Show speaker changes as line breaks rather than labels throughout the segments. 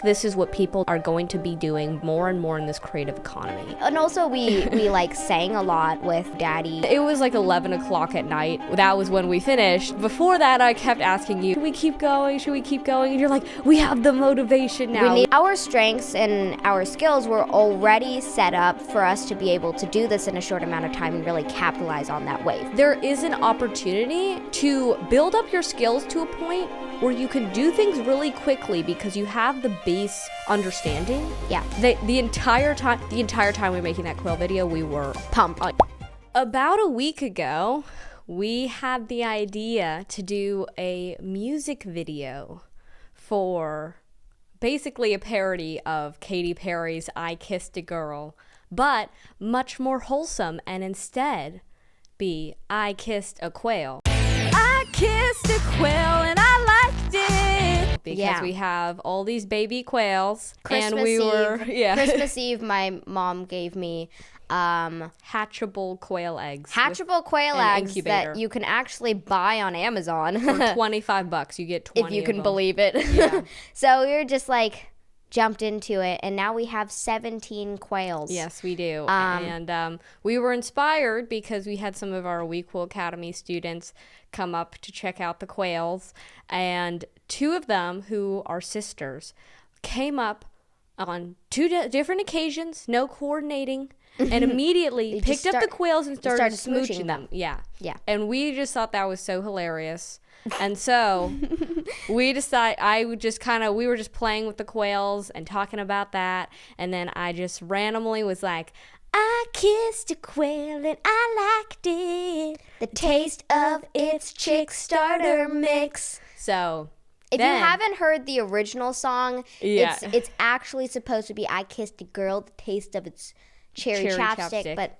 This is what people are going to be doing more and more in this creative economy.
And also we like sang a lot with Daddy.
It was like 11 o'clock at night. That was when we finished. Before that, I kept asking you, should we keep going? Should we keep going? And you're like, we have the motivation now.
Our strengths and our skills were already set up for us to be able to do this in a short amount of time and really capitalize on that wave.
There is an opportunity to build up your skills to a point where you can do things really quickly because you have the base understanding.
Yeah.
The entire time we were making that quail video, we were
Pumped.
About a week ago, we had the idea to do a music video for basically a parody of Katy Perry's I Kissed a Girl, but much more wholesome, and instead be I Kissed a Quail. I kissed a quail and I liked it because we have all these baby quails.
Christmas Eve, my mom gave me
hatchable quail eggs.
Hatchable quail eggs
incubator
that you can actually buy on Amazon
for $25. You get 20
if you
of
can
them.
believe it.
Yeah.
So we were just like jumped into it, and now we have 17 quails.
Yes, we do. And we were inspired because we had some of our We Quail Academy students come up to check out the quails, and two of them, who are sisters, came up on two different occasions, no coordinating, and immediately picked up the quails and started smooching them. Yeah. And we just thought that was so hilarious. And so we decided, we were just playing with the quails and talking about that. And then I just randomly was like, I kissed a quail and I liked it.
The taste of its chick starter mix.
So
if you haven't heard the original song, it's actually supposed to be I Kissed a Girl, the taste of its cherry chapstick. But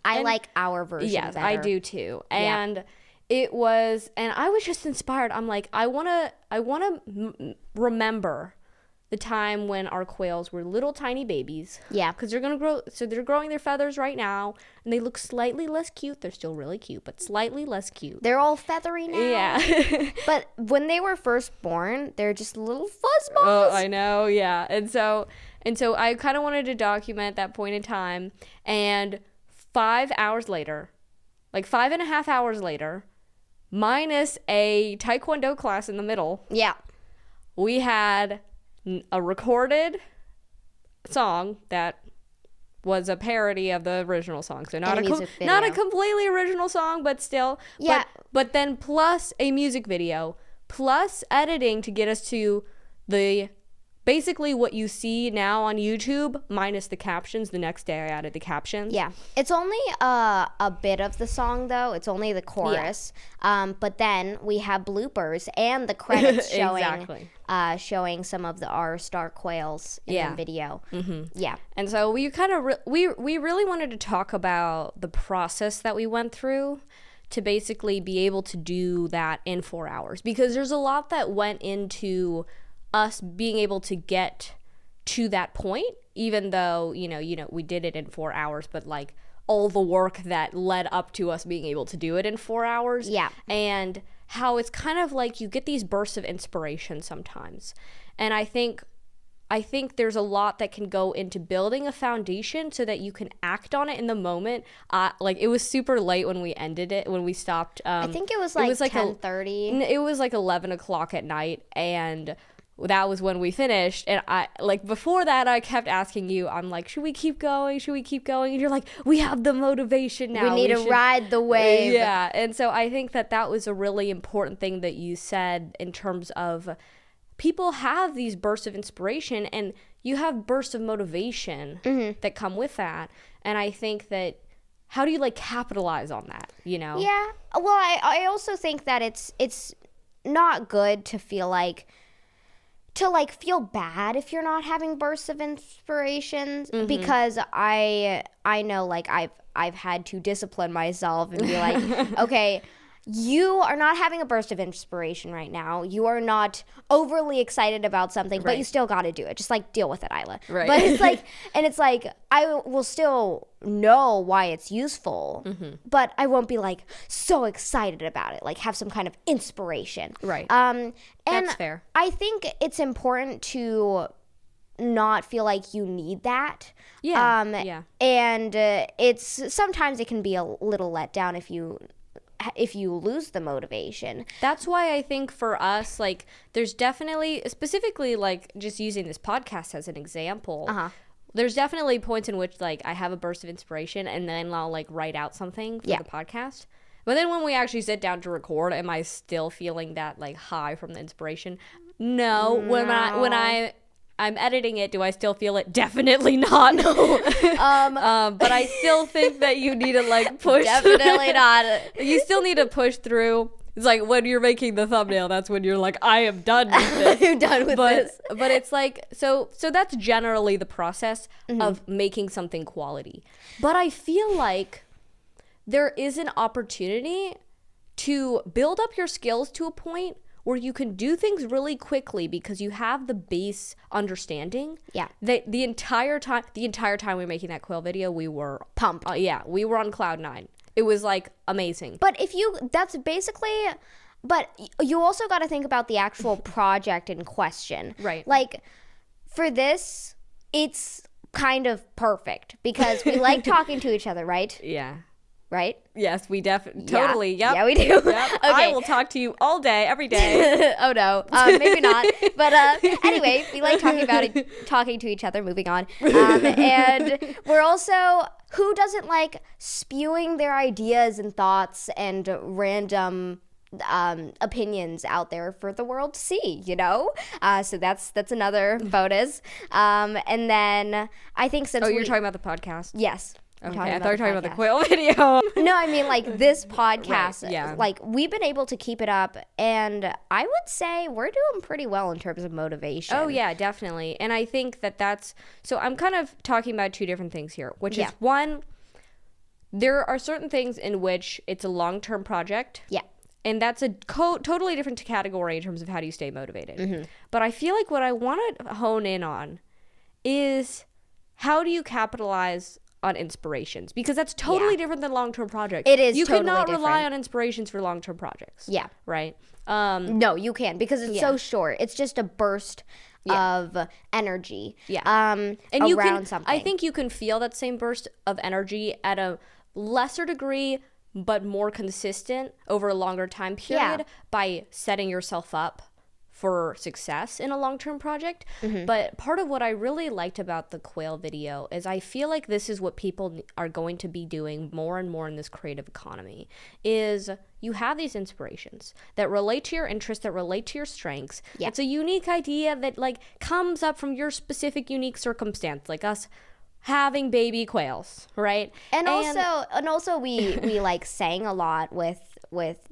I like our version better.
Yes, I do too. And it was, and I was just inspired. I'm like, I want to remember the time when our quails were little tiny babies.
Yeah.
Because they're going to grow, so they're growing their feathers right now, and they look slightly less cute. They're still really cute, but slightly less cute.
They're all feathery now.
Yeah.
But when they were first born, they're just little fuzzballs.
Oh, I know, yeah. And so I kind of wanted to document that point in time, and 5 hours later, like 5.5 hours later, minus a taekwondo class in the middle.
Yeah.
We had a recorded song that was a parody of the original song. So not a completely original song, but still.
Yeah.
But then plus a music video, plus editing to get us to the basically what you see now on YouTube, minus the captions. The next day I added the captions.
Yeah. It's only a bit of the song, though. It's only the chorus. Yeah. But then we have bloopers and the credits showing some of our star quails in the video.
Mm-hmm.
Yeah.
And so we kind of we really wanted to talk about the process that we went through to basically be able to do that in 4 hours, because there's a lot that went into us being able to get to that point, even though, you know, we did it in 4 hours, but like all the work that led up to us being able to do it in 4 hours.
Yeah.
And how it's kind of like you get these bursts of inspiration sometimes. And I think there's a lot that can go into building a foundation so that you can act on it in the moment. Like it was super late when we ended it, when we stopped.
I think it was like 10:30.
It was like 11 o'clock at night, and that was when we finished. And I, like, before that, I kept asking you, I'm like, should we keep going? Should we keep going? And you're like, we have the motivation now.
We need to ride the wave.
Yeah. And so I think that was a really important thing that you said, in terms of people have these bursts of inspiration, and you have bursts of motivation that come with that. And I think that, how do you like capitalize on that, you know?
Yeah. Well, I also think that it's not good to feel bad if you're not having bursts of inspirations, because I know, like, I've had to discipline myself and be like, okay, you are not having a burst of inspiration right now. You are not overly excited about something, but you still got to do it. Just like deal with it, Isla.
Right.
But it's like, I will still know why it's useful, but I won't be like so excited about it, like have some kind of inspiration.
Right.
And
That's fair.
I think it's important to not feel like you need that.
Yeah.
And it's sometimes it can be a little letdown if you lose the motivation.
That's why I think for us, like, there's definitely, specifically, like, just using this podcast as an example, there's definitely points in which, like, I have a burst of inspiration and then I'll, like, write out something for the podcast. But then when we actually sit down to record, am I still feeling that, like, high from the inspiration? No. When I'm editing it, do I still feel it? Definitely not. No. But I still think that you need to, like, push.
Definitely not.
You still need to push through. It's like when you're making the thumbnail, that's when you're like, I am done with this.
I'm done with this.
But it's like, so that's generally the process of making something quality. But I feel like there is an opportunity to build up your skills to a point where you can do things really quickly because you have the base understanding.
Yeah.
The entire time we were making that Quail video, we were
pumped.
We were on cloud 9. It was like amazing.
But you also got to think about the actual project in question.
Right.
Like for this, it's kind of perfect because we like talking to each other, right?
Yeah.
Right?
Yes, we totally. Yep.
Yeah, we do.
Yep.
Okay.
I will talk to you all day, every day.
Oh no, maybe not. But anyway, we like talking to each other. Moving on, and we're also, who doesn't like spewing their ideas and thoughts and random opinions out there for the world to see, you know? So that's another bonus. And then I think since
you're talking about the podcast.
Yes.
Okay, I thought you were talking about the Quail video.
No, I mean like this podcast.
Right, yeah.
Like we've been able to keep it up, and I would say we're doing pretty well in terms of motivation.
Oh yeah, definitely. And I think that's, so I'm kind of talking about two different things here, which is one, there are certain things in which it's a long-term project.
Yeah.
And that's a totally different category in terms of how do you stay motivated. But I feel like what I want to hone in on is how do you capitalize on inspirations, because that's totally different than long-term projects.
It is.
You
totally
cannot
different.
rely on inspirations for long-term projects.
Yeah.
Right.
No, you can, because it's so short. It's just a burst of energy.
Yeah. And
around something.
I think you can feel that same burst of energy at a lesser degree, but more consistent over a longer time period by setting yourself up for success in a long-term project. But part of what I really liked about the Quail video is I feel like this is what people are going to be doing more and more in this creative economy, is you have these inspirations that relate to your interests, that relate to your strengths. It's a unique idea that like comes up from your specific unique circumstance, like us having baby quails, right?
And also we like sang a lot with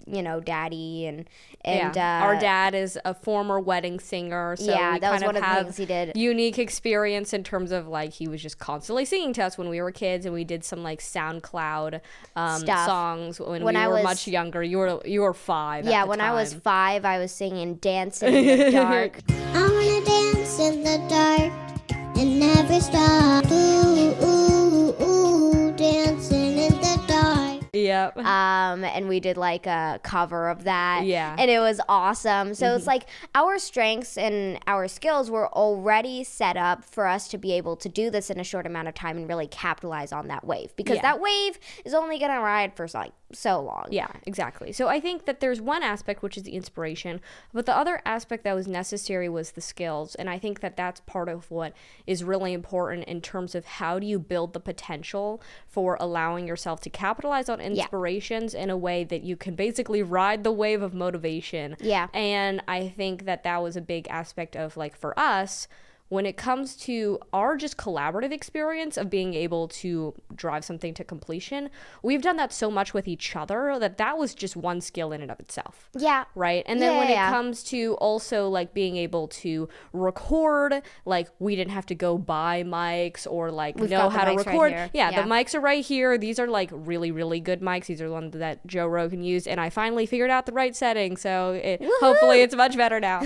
you know, Daddy and
our dad is a former wedding singer, so we
that was
kind
one
of
of the
have
things he did.
Unique experience in terms of like he was just constantly singing to us when we were kids, and we did some like SoundCloud songs when we were much younger. You were 5.
Yeah, when I was 5, I was singing "Dancing in the Dark."
I wanna dance in the dark and never stop. Ooh, ooh, ooh, dancing in the dark.
Yep.
And we did like a cover of that.
Yeah.
And it was awesome. So it's like our strengths and our skills were already set up for us to be able to do this in a short amount of time and really capitalize on that wave, because that wave is only going to ride for like so long.
Yeah, exactly. So I think that there's one aspect, which is the inspiration, but the other aspect that was necessary was the skills. And I think that that's part of what is really important in terms of how do you build the potential for allowing yourself to capitalize on inspirations in a way that you can basically ride the wave of motivation.
Yeah.
And I think that was a big aspect of, like, for us, when it comes to our just collaborative experience of being able to drive something to completion, we've done that so much with each other that was just one skill in and of itself.
Yeah.
Right? And then when it comes to also like being able to record, like we didn't have to go buy mics or like know how to record.
Right
the mics are right here. These are like really, really good mics. These are the ones that Joe Rogan used, and I finally figured out the right setting. So hopefully it's much better now.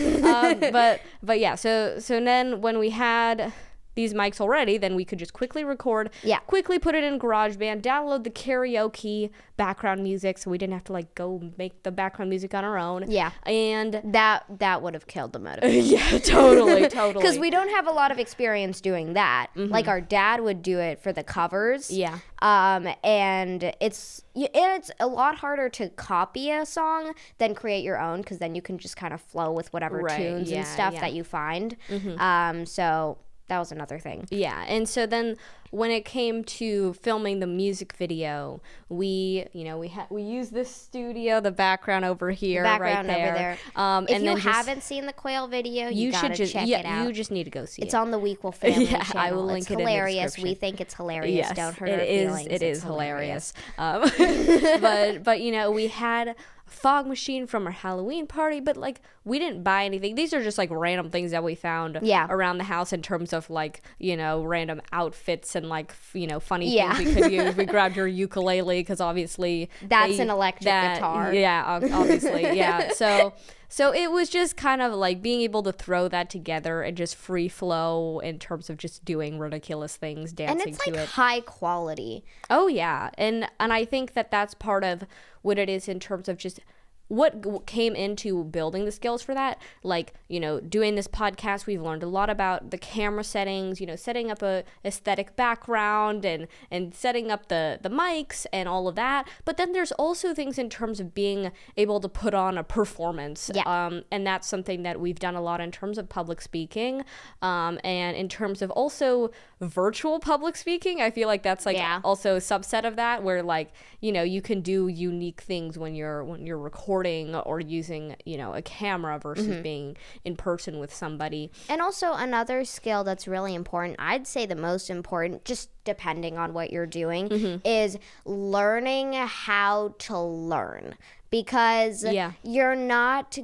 But yeah, so then when we had these mics already, then we could just quickly record, quickly put it in GarageBand, download the karaoke background music, so we didn't have to like go make the background music on our own.
Yeah.
And
that would have killed the motivation.
Yeah, totally.
Because we don't have a lot of experience doing that. Like our dad would do it for the covers.
Yeah.
And it's a lot harder to copy a song than create your own, because then you can just kind of flow with whatever tunes and stuff that you find. So that was another thing.
Yeah. And so then when it came to filming the music video, we used this studio, the background over here, right there.
If you haven't seen the Quail video, you gotta check it out.
You just need to go see it.
It's on the Weekwell Family channel.
I will link it
hilarious.
in the description.
We think it's hilarious.
Yes,
Don't hurt our feelings.
It is hilarious. But we had fog machine from our Halloween party, but like we didn't buy anything. These are just like random things that we found around the house in terms of like, random outfits and like, funny things we could use. We grabbed your ukulele because obviously
that's an electric guitar.
Yeah, obviously. Yeah. So it was just kind of like being able to throw that together and just free flow in terms of just doing ridiculous things, dancing to it.
And it's like high quality.
Oh yeah. And I think that that's part of what it is in terms of just what came into building the skills for that. Like, doing this podcast, we've learned a lot about the camera settings, setting up a aesthetic background and setting up the mics and all of that. But then there's also things in terms of being able to put on a performance.
Yeah.
And that's something that we've done a lot in terms of public speaking. And in terms of also virtual public speaking, I feel like that's like also a subset of that, where like, you can do unique things when you're recording or using a camera versus being in person with somebody.
And also another skill that's really important, I'd say the most important, just depending on what you're doing, is learning how to learn. Because you're not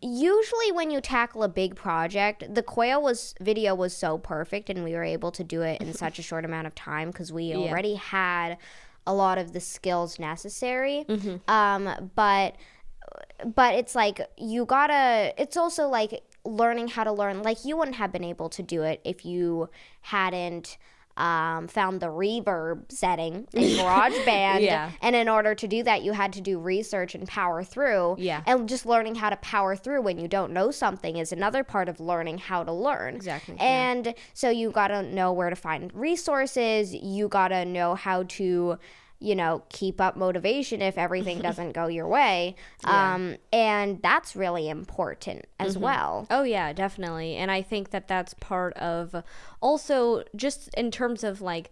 usually when you tackle a big project, the Quail video was so perfect, and we were able to do it in such a short amount of time because we already had a lot of the skills necessary. But it's like it's also like learning how to learn. Like you wouldn't have been able to do it if you hadn't found the reverb setting in GarageBand. And in order to do that, you had to do research and power through. And just learning how to power through when you don't know something is another part of learning how to learn.
Exactly.
And so you got to know where to find resources. You got to know how to keep up motivation if everything doesn't go your way. And that's really important as well.
Oh, yeah, definitely. And I think that that's part of also just in terms of like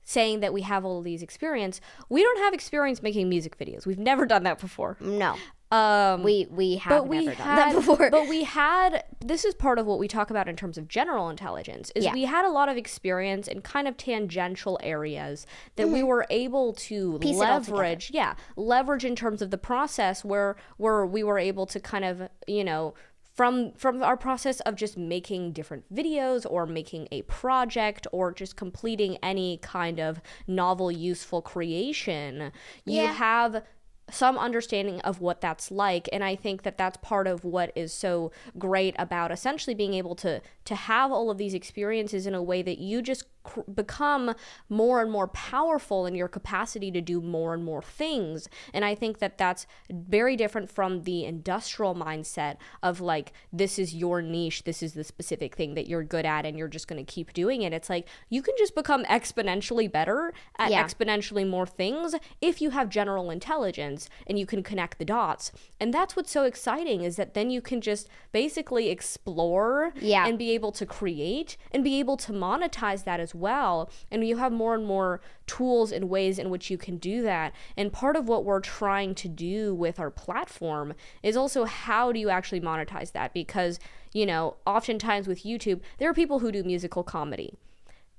saying that we have all of these experience. We don't have experience making music videos. We've never done that before.
No. We have never done that before.
But this is part of what we talk about in terms of general intelligence, is we had a lot of experience in kind of tangential areas that we were able to leverage in terms of the process where we were able to kind of, from our process of just making different videos or making a project or just completing any kind of novel, useful creation, you have some understanding of what that's like. And I think that that's part of what is so great about essentially being able to have all of these experiences in a way that you just become more and more powerful in your capacity to do more and more things. And I think that that's very different from the industrial mindset of like, this is your niche, this is the specific thing that you're good at and you're just going to keep doing it. It's like you can just become exponentially better at exponentially more things if you have general intelligence and you can connect the dots. And that's what's so exciting, is that then you can just basically explore and be able to create and be able to monetize that as well. And you have more and more tools and ways in which you can do that. And part of what we're trying to do with our platform is also, how do you actually monetize that? Because oftentimes with YouTube, there are people who do musical comedy.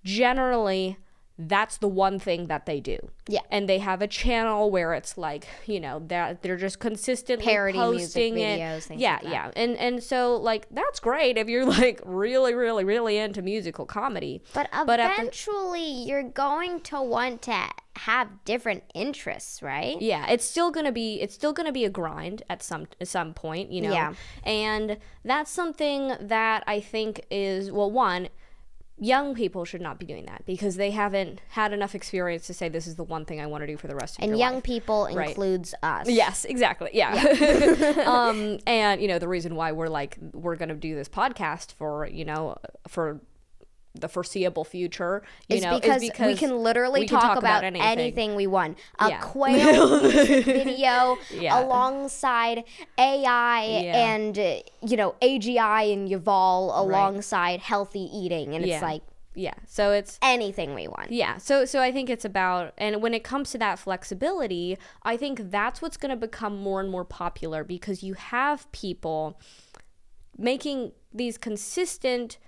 Generally, that's the one thing that they do.
Yeah.
And they have a channel where it's like, they're just consistently
parody
posting
music
it.
videos, things
Yeah,
like that.
yeah. And so like that's great if you're like really, really, really into musical comedy.
But eventually you're going to want to have different interests, right?
Yeah, it's still gonna be a grind at some point,
Yeah.
And that's something that I think is, well, one, young people should not be doing that because they haven't had enough experience to say this is the one thing I want to do for the rest of your life.
And young people includes us.
Yes, exactly. Yeah. And the reason why we're going to do this podcast for the foreseeable future, is because we can literally talk about anything we want. A quail music video alongside AI and AGI and Yuval alongside healthy eating, and it's like so it's
anything we want.
So I think it's about, and when it comes to that flexibility, I think that's what's going to become more and more popular because you have people making these consistent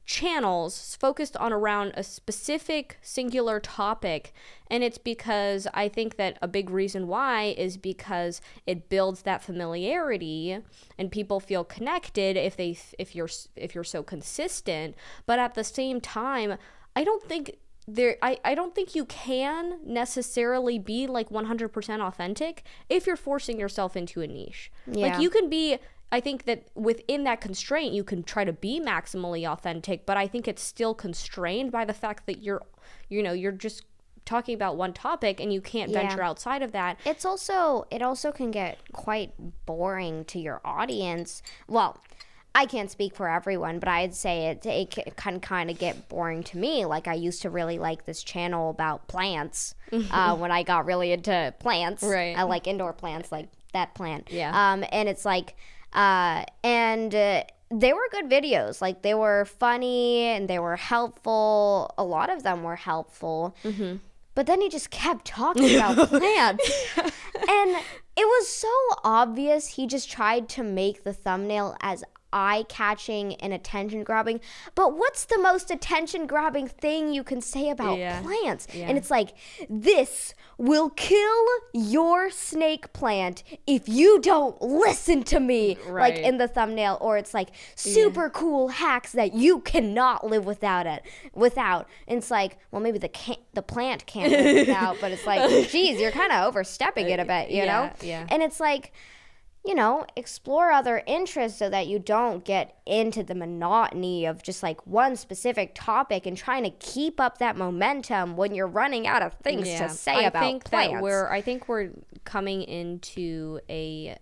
channels focused on around a specific singular topic, and it's because I think that a big reason why is because it builds that familiarity and people feel connected if you're so consistent. But at the same time, I don't think you can necessarily be like 100% authentic if you're forcing yourself into a niche. Like you can be, I think that within that constraint, you can try to be maximally authentic, but I think it's still constrained by the fact that you're just talking about one topic and you can't venture outside of that.
It also can get quite boring to your audience. Well, I can't speak for everyone, but I'd say it can kind of get boring to me. Like I used to really like this channel about plants when I got really into plants.
Right.
I like indoor plants, like that plant.
Yeah.
And it's like, they were good videos. Like they were funny and they were helpful. A lot of them were helpful. Mm-hmm. But then he just kept talking about plants. And it was so obvious he just tried to make the thumbnail as eye-catching and attention-grabbing. But what's the most attention-grabbing thing you can say about plants? Yeah. And it's like, this will kill your snake plant if you don't listen to me, like in the thumbnail. Or it's like, super cool hacks that you cannot live without. And it's like, well, maybe the plant can't live without, but it's like, geez, you're kind of overstepping it a bit, you know?
Yeah.
And it's like, explore other interests so that you don't get into the monotony of just like one specific topic and trying to keep up that momentum when you're running out of things to say about plants.
I think we're coming into a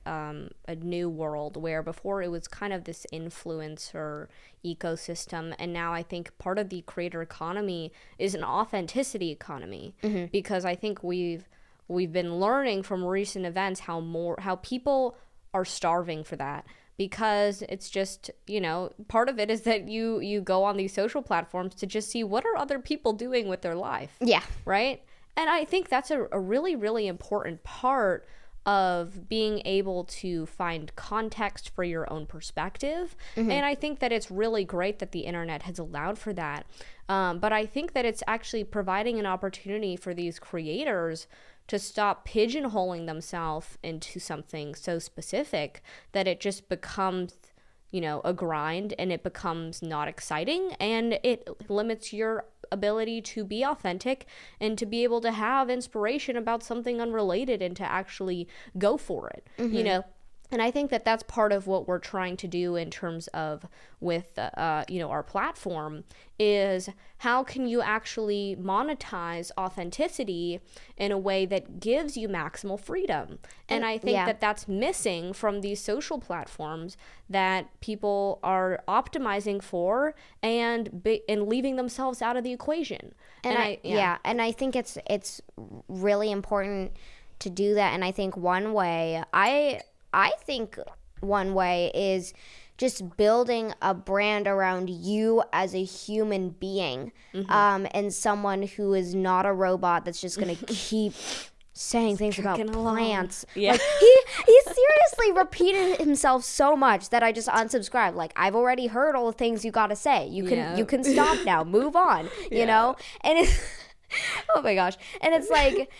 new world where before it was kind of this influencer ecosystem, and now I think part of the creator economy is an authenticity economy, because I think we've been learning from recent events how people are starving for that, because it's just, part of it is that you go on these social platforms to just see what are other people doing with their life.
Yeah.
Right? And I think that's a really, really important part of being able to find context for your own perspective. And I think that it's really great that the internet has allowed for that. But I think that it's actually providing an opportunity for these creators to stop pigeonholing themselves into something so specific that it just becomes, a grind, and it becomes not exciting, and it limits your ability to be authentic and to be able to have inspiration about something unrelated and to actually go for it, And I think that that's part of what we're trying to do in terms of with, our platform, is how can you actually monetize authenticity in a way that gives you maximal freedom? And I think that that's missing from these social platforms that people are optimizing for and leaving themselves out of the equation.
And I think it's really important to do that. And I think one way is just building a brand around you as a human being, and someone who is not a robot that's just going to keep saying things about plants.
Yeah.
Like he seriously repeated himself so much that I just unsubscribed. Like, I've already heard all the things you got to say. You can stop now. Move on, you know? And it's, oh my gosh. And it's like,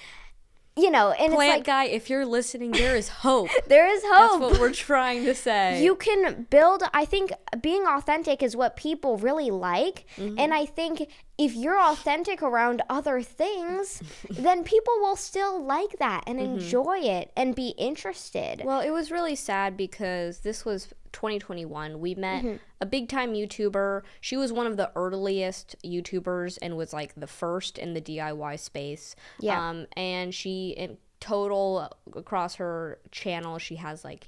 you know, and
Plant
it's like,
guy, if you're listening, there is hope.
There is hope.
That's what we're trying to say.
You can build, I think being authentic is what people really like. And I think if you're authentic around other things, then people will still like that and enjoy it and be interested.
Well, it was really sad because this was 2021. We met a big time YouTuber. She was one of the earliest YouTubers and was like the first in the DIY space. Yeah. And she, in total, across her channel, she has like,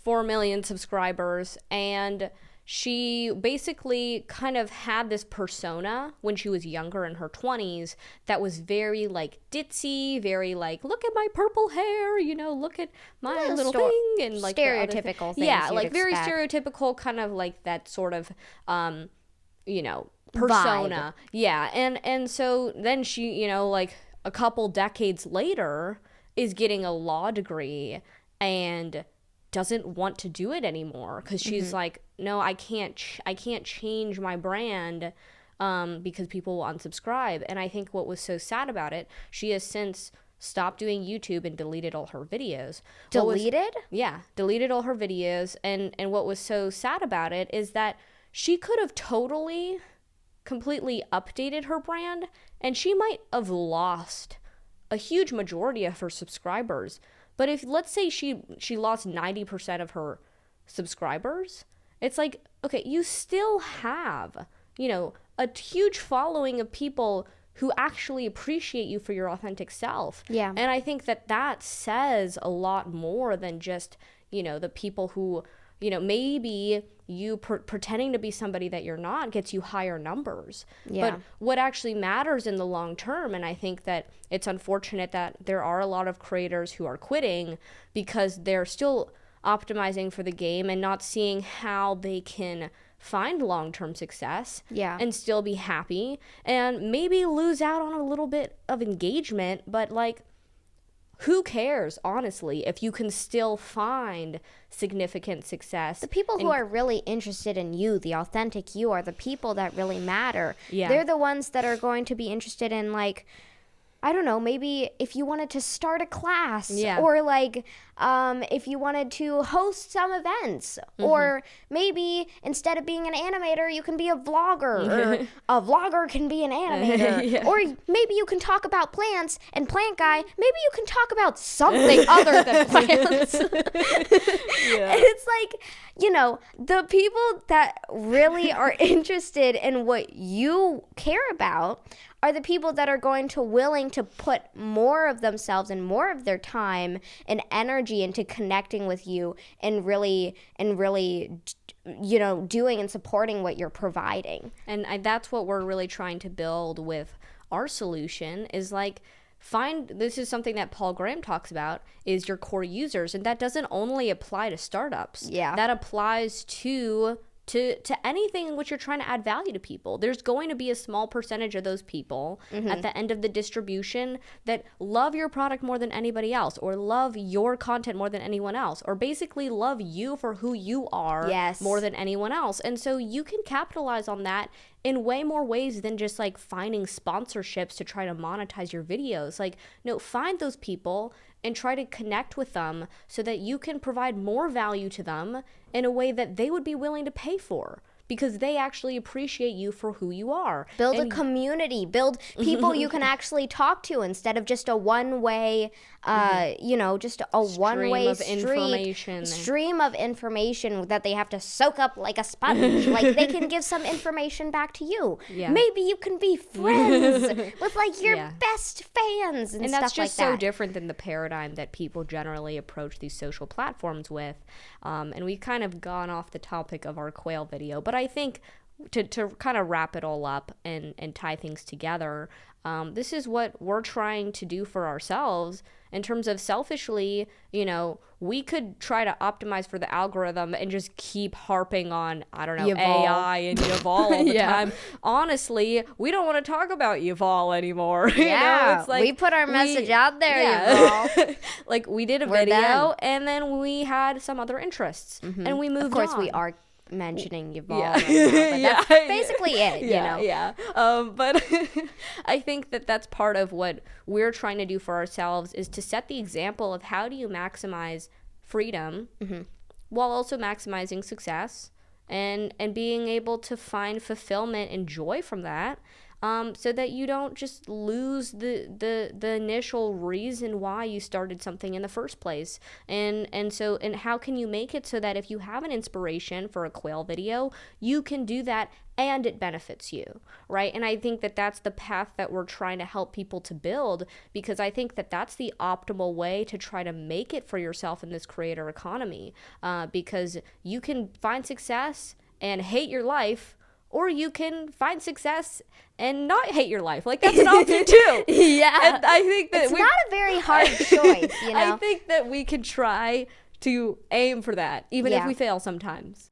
4 million subscribers. And she basically kind of had this persona when she was younger in her 20s that was very like ditzy, very like, look at my purple hair, look at my little thing, and like
stereotypical things.
Yeah, like very stereotypical, kind of like that sort of persona.
Vibe.
Yeah. And so then she, like a couple decades later is getting a law degree and doesn't want to do it anymore because she's like, no, I can't change my brand because people will unsubscribe. And I think what was so sad about it, she has since stopped doing YouTube and deleted all her videos.
Deleted?
Deleted all her videos. And what was so sad about it is that she could have totally, completely updated her brand, and she might have lost a huge majority of her subscribers. But if, let's say she lost 90% of her subscribers, it's like, okay, you still have, a huge following of people who actually appreciate you for your authentic self.
Yeah.
And I think that says a lot more than just, the people who, maybe you pretending to be somebody that you're not gets you higher numbers.
Yeah.
But what actually matters in the long term, and I think that it's unfortunate that there are a lot of creators who are quitting because they're still optimizing for the game and not seeing how they can find long-term success and still be happy and maybe lose out on a little bit of engagement, but like, who cares, honestly, if you can still find significant success?
The people who are really interested in you, the authentic you, are the people that really matter. Yeah. They're the ones that are going to be interested in, like, I don't know, maybe if you wanted to start a class or like if you wanted to host some events or maybe instead of being an animator, you can be a vlogger or a vlogger can be an animator or maybe you can talk about plants and plant guy, maybe you can talk about something other than plants. And it's like, the people that really are interested in what you care about are the people that are going to willing to put more of themselves and more of their time and energy into connecting with you and really doing and supporting what you're providing.
And that's what we're really trying to build with our solution is like, this is something that Paul Graham talks about, is your core users. And that doesn't only apply to startups. Yeah. That applies to anything in which you're trying to add value to people. There's going to be a small percentage of those people at the end of the distribution that love your product more than anybody else, or love your content more than anyone else, or basically love you for who you are more than anyone else. And so you can capitalize on that in way more ways than just like finding sponsorships to try to monetize your videos. Like, no, find those people and try to connect with them so that you can provide more value to them in a way that they would be willing to pay for, because they actually appreciate you for who you are.
Build a community. Build people you can actually talk to instead of just a one-way, just a one-way stream of information that they have to soak up like a sponge. Like, they can give some information back to you. Yeah. Maybe you can be friends with like your best fans and stuff like that.
And that's just so different than the paradigm that people generally approach these social platforms with. And we've kind of gone off the topic of our Quail video, but I think to kind of wrap it all up and tie things together, this is what we're trying to do for ourselves in terms of selfishly. We could try to optimize for the algorithm and just keep harping on, I don't know, Yuval. AI and Yuval all the time. Honestly, we don't want to talk about Yuval anymore.
Yeah, it's like we put our message out there, Yuval.
Like, we did a video and then we had some other interests and we moved on.
Of course, we are mentioning Yuval right now, but that's basically it, you know.
Yeah. But I think that's part of what we're trying to do for ourselves, is to set the example of how do you maximize freedom while also maximizing success and being able to find fulfillment and joy from that. So that you don't just lose the initial reason why you started something in the first place. And how can you make it so that if you have an inspiration for a quail video, you can do that and it benefits you, right? And I think that's the path that we're trying to help people to build, because I think that's the optimal way to try to make it for yourself in this creator economy, because you can find success and hate your life, or you can find success and not hate your life. Like, that's an option too.
Yeah.
And I think that
it's not a very hard choice,
I think that we can try to aim for that, even if we fail sometimes.